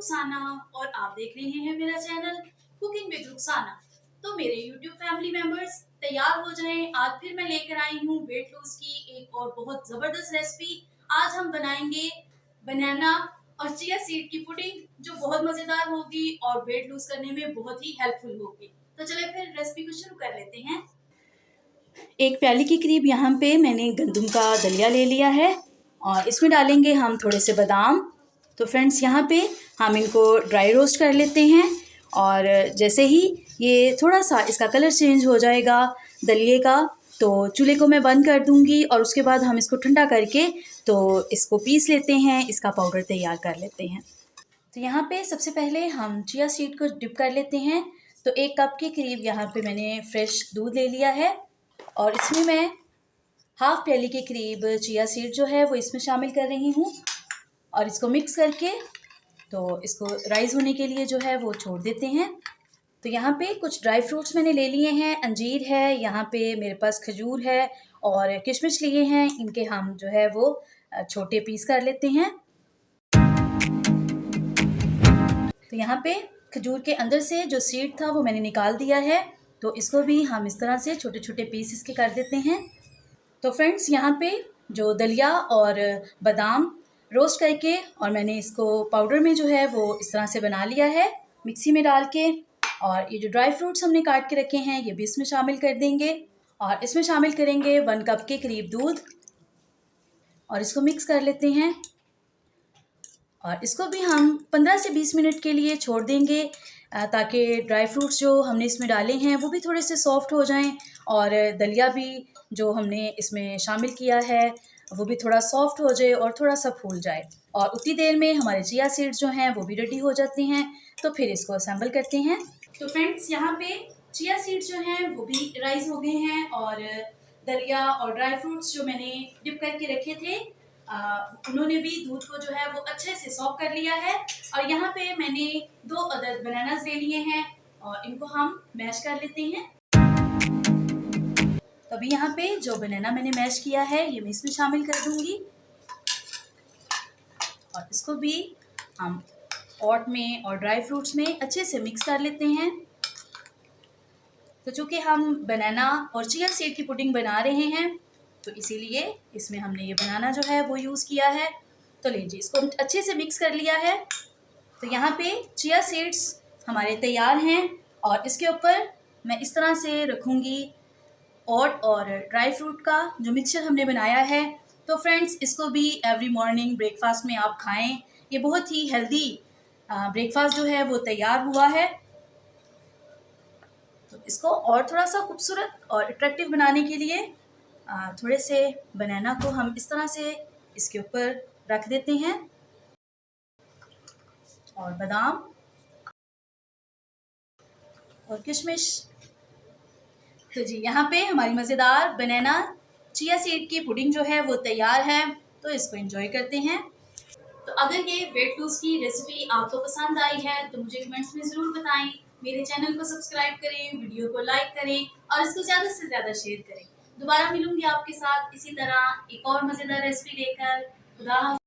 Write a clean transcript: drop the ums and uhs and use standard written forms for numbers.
रुखसाना और आप देख रहे हैं मेरा चैनल कुकिंग विद रुखसाना। तो मेरे यूट्यूब फैमिली मेंबर्स तैयार हो जाएं, आज फिर मैं लेकर आई हूँ वेट लॉस की एक और बहुत जबरदस्त रेसिपी। आज हम बनाएंगे बनाना और चिया सीड की पुडिंग जो बहुत मजेदार होगी और वेट लॉस करने में बहुत ही हेल्पफुल होगी। तो चलिए फिर रेसिपी को शुरू कर लेते हैं। एक प्याली के करीब यहाँ पे मैंने गंदम का दलिया ले लिया है और इसमें डालेंगे हम थोड़े से बादाम। तो फ्रेंड्स यहाँ पे हम इनको ड्राई रोस्ट कर लेते हैं और जैसे ही ये थोड़ा सा इसका कलर चेंज हो जाएगा दलिए का तो चूल्हे को मैं बंद कर दूंगी और उसके बाद हम इसको ठंडा करके तो इसको पीस लेते हैं, इसका पाउडर तैयार कर लेते हैं। तो यहाँ पे सबसे पहले हम चिया सीड को डिप कर लेते हैं। तो 1 कप के करीब यहाँ पे मैंने फ्रेश दूध ले लिया है और इसमें मैं हाफ प्याली के करीब चिया सीड जो है वो इसमें शामिल कर रही हूँ और इसको मिक्स करके तो इसको राइज होने के लिए जो है वो छोड़ देते हैं। तो यहाँ पे कुछ ड्राई फ्रूट्स मैंने ले लिए हैं, अंजीर है, यहाँ पे मेरे पास खजूर है और किशमिश लिए हैं। इनके हम जो है वो छोटे पीस कर लेते हैं। तो यहाँ पे खजूर के अंदर से जो सीड था वो मैंने निकाल दिया है, तो इसको भी हम इस तरह से छोटे छोटे पीस इसके कर देते हैं। तो फ्रेंड्स यहाँ पे जो दलिया और बादाम रोस्ट करके और मैंने इसको पाउडर में जो है वो इस तरह से बना लिया है मिक्सी में डाल के, और ये जो ड्राई फ्रूट्स हमने काट के रखे हैं ये भी इसमें शामिल कर देंगे और इसमें शामिल करेंगे 1 कप के करीब दूध और इसको मिक्स कर लेते हैं और इसको भी हम 15 से 20 मिनट के लिए छोड़ देंगे ताकि ड्राई फ्रूट्स जो हमने इसमें डाले हैं वो भी थोड़े से सॉफ्ट हो जाएं और दलिया भी जो हमने इसमें शामिल किया है वो भी थोड़ा सॉफ्ट हो जाए और थोड़ा सा फूल जाए। और उतनी देर में हमारे चिया सीड्स जो हैं वो भी रेडी हो जाते हैं। तो फिर इसको असेंबल करते हैं। तो फ्रेंड्स यहाँ पे चिया सीड्स जो हैं वो भी राइज हो गए हैं और दलिया और ड्राई फ्रूट्स जो मैंने डिप करके रखे थे उन्होंने भी दूध को जो है वो अच्छे से सॉक कर लिया है। और यहाँ पे मैंने 2 अदद बनानास ले लिए हैं और इनको हम मैश कर लेते हैं। तो अभी यहाँ पे जो बनाना मैंने मैश किया है ये मैं इसमें शामिल कर दूंगी और इसको भी हम पॉट में और ड्राई फ्रूट्स में अच्छे से मिक्स कर लेते हैं। तो चूँकि हम बनाना और चिया सीड की पुडिंग बना रहे हैं तो इसीलिए इसमें हमने ये बनाना जो है वो यूज़ किया है। तो लीजिए इसको अच्छे से मिक्स कर लिया है। तो यहाँ पे चिया सीड्स हमारे तैयार हैं और इसके ऊपर मैं इस तरह से रखूँगी ओट और ड्राई फ्रूट का जो मिक्सचर हमने बनाया है। तो फ्रेंड्स इसको भी एवरी मॉर्निंग ब्रेकफास्ट में आप खाएं, ये बहुत ही हेल्दी ब्रेकफास्ट जो है वो तैयार हुआ है। तो इसको और थोड़ा सा खूबसूरत और अट्रैक्टिव बनाने के लिए थोड़े से बनाना को हम इस तरह से इसके ऊपर रख देते हैं और बादाम और किशमिश। तो जी यहाँ पे हमारी मज़ेदार बनाना चिया सीड की पुडिंग जो है वो तैयार है। तो इसको एंजॉय करते हैं। तो अगर ये वेट लॉस की रेसिपी आपको पसंद आई है तो मुझे कमेंट्स में ज़रूर बताएं। मेरे चैनल को सब्सक्राइब करें, वीडियो को लाइक करें और इसको ज़्यादा से ज़्यादा शेयर करें। दोबारा मिलूंगी आपके साथ इसी तरह एक और मज़ेदार रेसिपी लेकर। खुदा हाफ़िज़।